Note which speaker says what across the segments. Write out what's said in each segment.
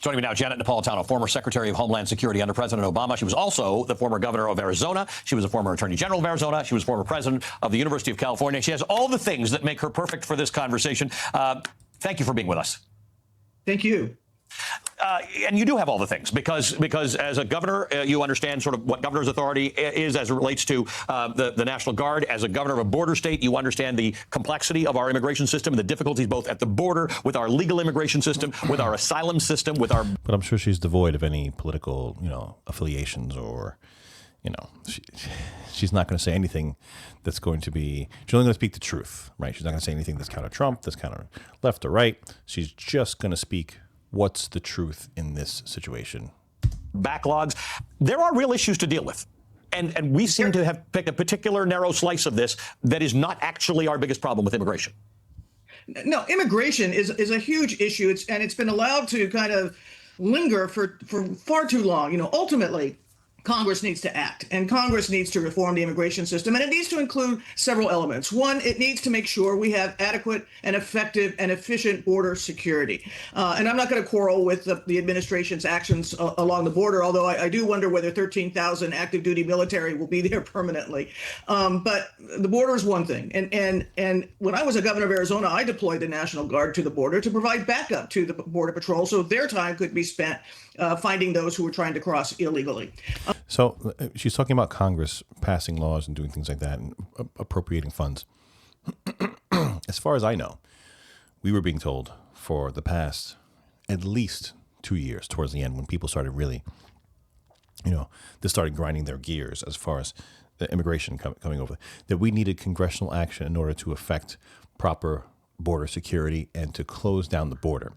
Speaker 1: Joining me now, Janet Napolitano, former Secretary of Homeland Security under President Obama. She was also the former governor of Arizona. She was a former Attorney General of Arizona. She was former president of the University of California. She has all the things that make her perfect for this conversation. Thank you for being with us.
Speaker 2: Thank you.
Speaker 1: And you do have all the things because as a governor, you understand sort of what governor's authority is as it relates to the National Guard. As a governor of a border state, you understand the complexity of our immigration system and the difficulties both at the border with our legal immigration system, with our asylum system, with our.
Speaker 3: But I'm sure she's devoid of any political, affiliations or, she's not going to say anything that's going to be. She's only going to speak the truth, right? She's not going to say anything that's counter Trump, that's counter left or right. She's just going to speak. What's the truth in this situation?
Speaker 1: Backlogs. There are real issues to deal with. And we seem to have picked a particular narrow slice of this that is not actually our biggest problem with immigration.
Speaker 2: No, immigration is a huge issue. It's been allowed to kind of linger for far too long. Ultimately, Congress needs to act, and Congress needs to reform the immigration system, and it needs to include several elements. One, it needs to make sure we have adequate and effective and efficient border security. And I'm not going to quarrel with the administration's actions along the border, although I do wonder whether 13,000 active duty military will be there permanently. But the border is one thing. And when I was a governor of Arizona, I deployed the National Guard to the border to provide backup to the Border Patrol so their time could be spent finding those who were trying to cross illegally.
Speaker 3: So she's talking about Congress passing laws and doing things like that and appropriating funds. As far as I know, we were being told for the past at least 2 years towards the end when people started really, they started grinding their gears as far as the immigration coming over, that we needed congressional action in order to effect proper border security and to close down the border.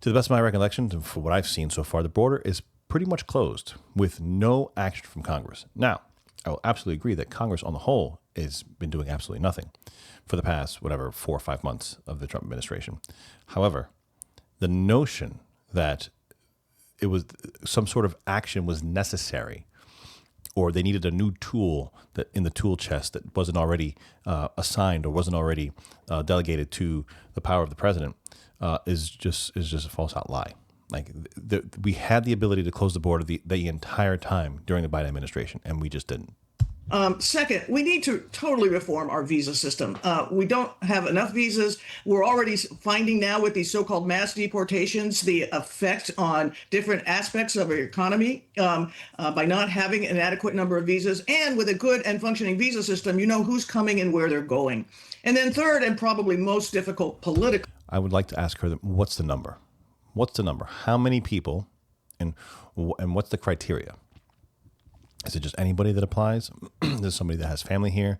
Speaker 3: To the best of my recollection, for what I've seen so far, the border is pretty much closed with no action from Congress. Now, I will absolutely agree that Congress on the whole has been doing absolutely nothing for the past, 4 or 5 months of the Trump administration. However, the notion that it was some sort of action was necessary or they needed a new tool that in the tool chest that wasn't already assigned or wasn't already delegated to the power of the president is just a false out lie. Like we had the ability to close the border the entire time during the Biden administration, and we just didn't.
Speaker 2: Second, we need to totally reform our visa system. We don't have enough visas. We're already finding now with these so-called mass deportations the effect on different aspects of our economy by not having an adequate number of visas. And with a good and functioning visa system, you know who's coming and where they're going. And then third, and probably most difficult politically.
Speaker 3: I would like to ask her, what's the number? What's the number? How many people and what's the criteria? Is it just anybody that applies? Is it somebody that has family here?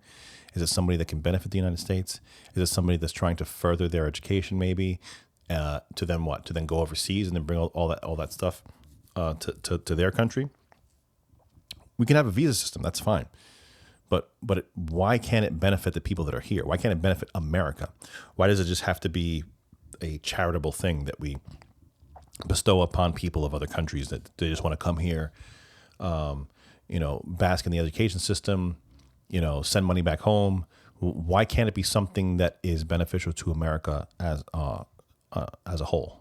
Speaker 3: Is it somebody that can benefit the United States? Is it somebody that's trying to further their education maybe? To then what? To then go overseas and then bring all that stuff to their country? We can have a visa system. That's fine. But why can't it benefit the people that are here? Why can't it benefit America? Why does it just have to be a charitable thing that we bestow upon people of other countries that they just want to come here, bask in the education system, send money back home? Why can't it be something that is beneficial to America as a whole?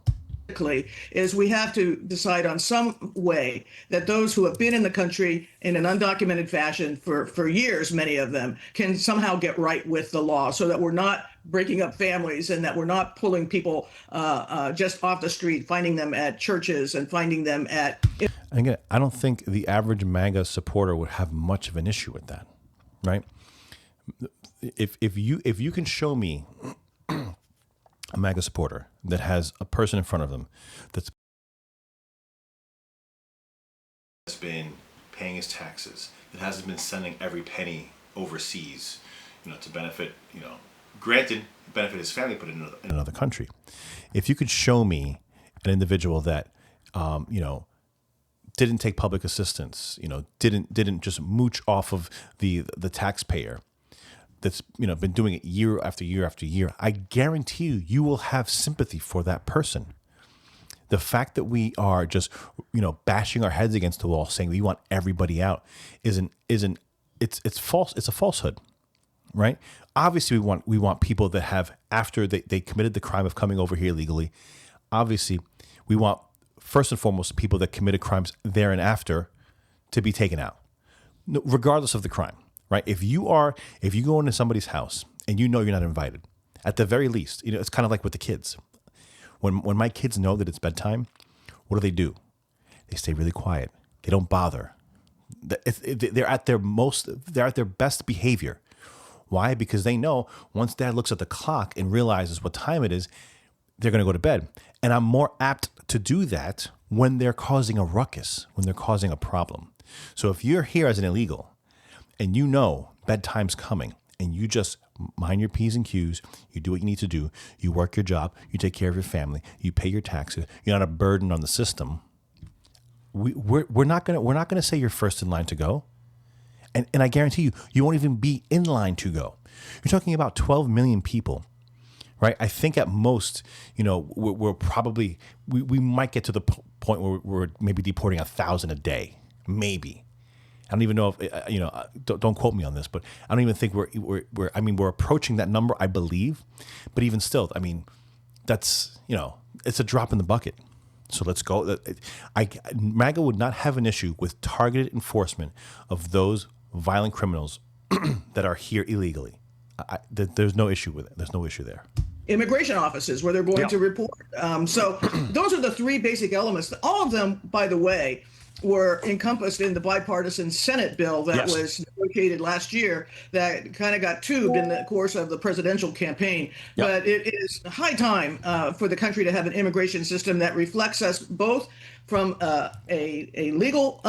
Speaker 2: Is we have to decide on some way that those who have been in the country in an undocumented fashion for years, many of them, can somehow get right with the law so that we're not breaking up families and that we're not pulling people just off the street, finding them at churches and finding them at.
Speaker 3: Again, I don't think the average MAGA supporter would have much of an issue with that, right? If you can show me a MAGA supporter that has a person in front of them that's been paying his taxes, that hasn't been sending every penny overseas, to benefit, granted, benefit his family, but in another country. If you could show me an individual that, didn't take public assistance, didn't just mooch off of the taxpayer, that's been doing it year after year after year, I guarantee you will have sympathy for that person. The fact that we are just bashing our heads against the wall saying we want everybody out isn't it's false. It's a falsehood, right? Obviously we want people that have, after they committed the crime of coming over here illegally, obviously we want first and foremost, people that committed crimes there and after to be taken out, regardless of the crime, right? If you go into somebody's house and you know you're not invited, at the very least, it's kind of like with the kids. When my kids know that it's bedtime, what do? They stay really quiet. They don't bother. They're at their best behavior. Why? Because they know once dad looks at the clock and realizes what time it is, they're going to go to bed. And I'm more apt to do that when they're causing a ruckus, when they're causing a problem. So if you're here as an illegal and you know bedtime's coming and you just mind your P's and Q's, you do what you need to do, you work your job, you take care of your family, you pay your taxes, you're not a burden on the system, we're not gonna say you're first in line to go. And I guarantee you won't even be in line to go. You're talking about 12 million people, right? I think at most, we're probably, we might get to the point where we're maybe deporting 1,000 a day, maybe. I don't even know if, don't quote me on this, but I don't even think we're approaching that number, I believe. But even still, that's, it's a drop in the bucket. So let's go. MAGA would not have an issue with targeted enforcement of those violent criminals that are here illegally. There's no issue with it. There's no issue there.
Speaker 2: Immigration offices where they're going to report. So those are the three basic elements. All of them, by the way, were encompassed in the bipartisan Senate bill that was negotiated last year that kind of got tubed in the course of the presidential campaign. Yep. But it is high time for the country to have an immigration system that reflects us both from a legal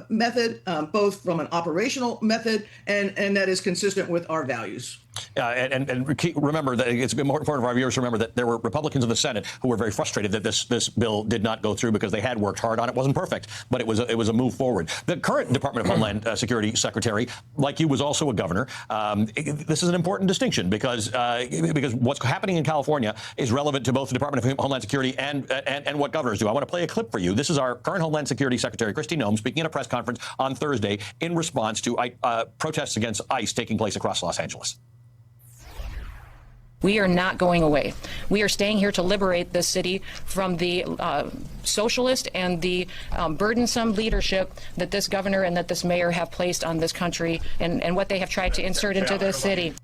Speaker 2: method, both from an operational method, and that is consistent with our values.
Speaker 1: And remember that it's important for our viewers to remember that there were Republicans in the Senate who were very frustrated that this bill did not go through because they had worked hard on it. It wasn't perfect, but it was a move forward. The current Department of Homeland Security Secretary, like you, was also a governor. This is an important distinction because what's happening in California is relevant to both the Department of Homeland Security and what governors do. I want to play a clip for you. This is our current Homeland Security Secretary, Kristi Noem, speaking at a press conference on Thursday in response to protests against ICE taking place across Los Angeles.
Speaker 4: We are not going away. We are staying here to liberate this city from the socialist and the burdensome leadership that this governor and that this mayor have placed on this country and what they have tried to insert into this city.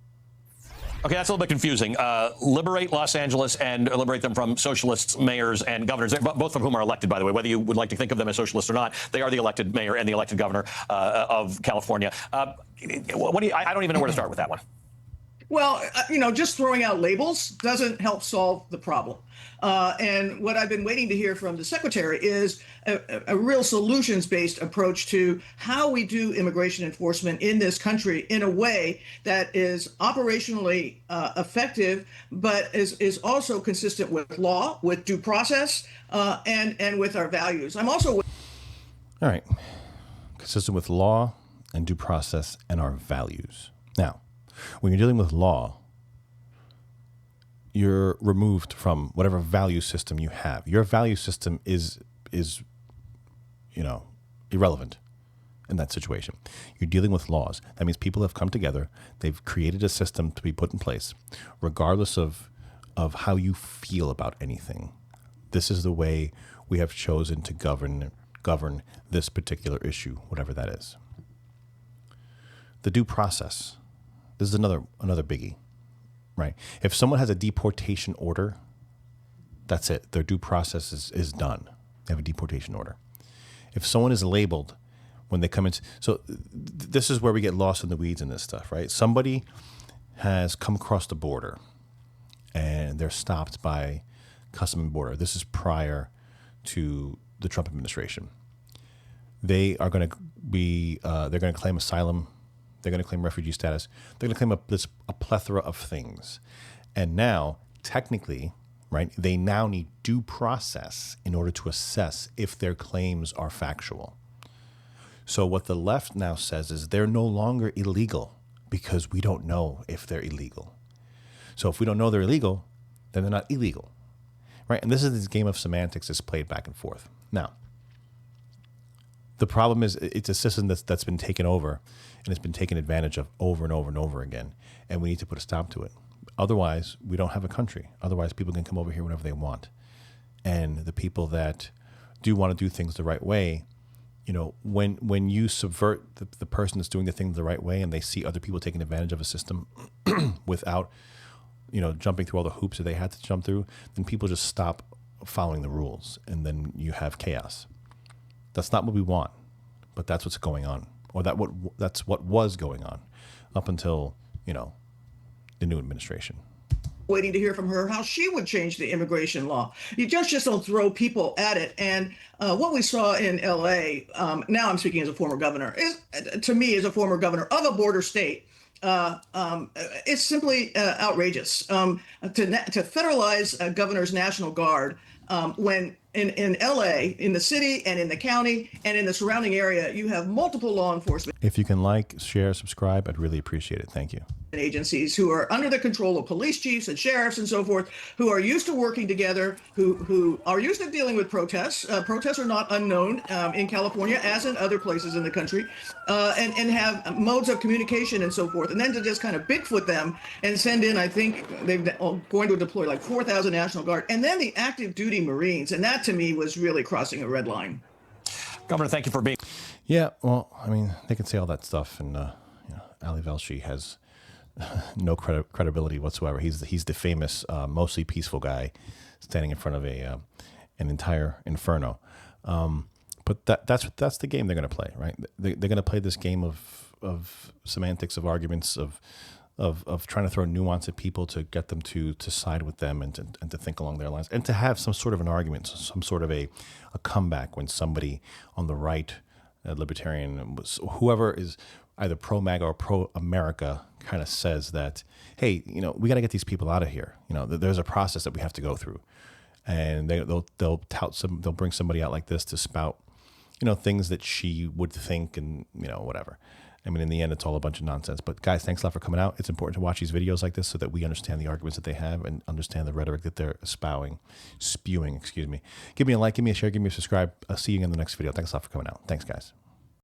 Speaker 1: Okay, that's a little bit confusing. Liberate Los Angeles and liberate them from socialists, mayors, and governors, both of whom are elected, by the way. Whether you would like to think of them as socialists or not, they are the elected mayor and the elected governor of California. I don't even know where to start with that one.
Speaker 2: Well, just throwing out labels doesn't help solve the problem. And what I've been waiting to hear from the secretary is a real solutions-based approach to how we do immigration enforcement in this country in a way that is operationally effective, but is also consistent with law, with due process, and with our values. I'm also...
Speaker 3: All right. Consistent with law and due process and our values. Now, when you're dealing with law, you're removed from whatever value system you have. Your value system is irrelevant in that situation. You're dealing with laws. That means people have come together. They've created a system to be put in place, regardless of how you feel about anything. This is the way we have chosen to govern this particular issue, whatever that is. The due process. This is another biggie, right? If someone has a deportation order, that's it. Their due process is done. They have a deportation order. If someone is labeled when they come in, so this is where we get lost in the weeds in this stuff, right? Somebody has come across the border and they're stopped by Customs and Border. This is prior to the Trump administration. They are going to be, they're going to claim asylum. They're going to claim refugee status. They're going to claim a plethora of things. And now, technically, right, they now need due process in order to assess if their claims are factual. So what the left now says is they're no longer illegal because we don't know if they're illegal. So if we don't know they're illegal, then they're not illegal, right? And this is this game of semantics that's played back and forth. Now, the problem is it's a system that's been taken over and it's been taken advantage of over and over and over again, and we need to put a stop to it. Otherwise, we don't have a country. Otherwise, people can come over here whenever they want. And the people that do want to do things the right way, you know, when you subvert the person that's doing the things the right way and they see other people taking advantage of a system without, you know, jumping through all the hoops that they had to jump through, then people just stop following the rules, and then you have chaos. That's not what we want, but that's what's going on, or that's what was going on up until, you know, the new administration.
Speaker 2: Waiting to hear from her how she would change the immigration law. You just don't throw people at it. And what we saw in L.A., now I'm speaking as a former governor, is, to me, as a former governor of a border state, it's simply outrageous to federalize a governor's National Guard when in LA, in the city and in the county and in the surrounding area, you have multiple law enforcement
Speaker 3: If you can like, share, subscribe, I'd really appreciate it. Thank you.
Speaker 2: agencies who are under the control of police chiefs and sheriffs and so forth, who are used to working together, who are used to dealing with protests. Protests are not unknown in California, as in other places in the country, and have modes of communication and so forth. And then to just kind of Bigfoot them and send in, I think they're going to deploy like 4,000 National Guard, and then the active duty Marines. And that to me was really crossing a red line.
Speaker 1: Governor, thank you for being.
Speaker 3: Yeah, well, I mean, they can say all that stuff, and you know, Ali Velshi has no credibility whatsoever. He's the famous, mostly peaceful guy standing in front of an entire inferno. But that's the game they're going to play, right? They're going to play this game of semantics, of arguments, of trying to throw nuance at people to get them to side with them and to think along their lines and to have some sort of an argument, some sort of a comeback when somebody on the right, libertarian, whoever is either pro-MAGA or pro-America kind of says that, hey, you know, we got to get these people out of here. You know, there's a process that we have to go through, and they'll bring somebody out like this to spout, you know, things that she would think, and you know, whatever. I mean, in the end, it's all a bunch of nonsense. But guys, thanks a lot for coming out. It's important to watch these videos like this so that we understand the arguments that they have and understand the rhetoric that they're spewing. Give me a like, give me a share, give me a subscribe. I'll see you in the next video. Thanks a lot for coming out. Thanks, guys.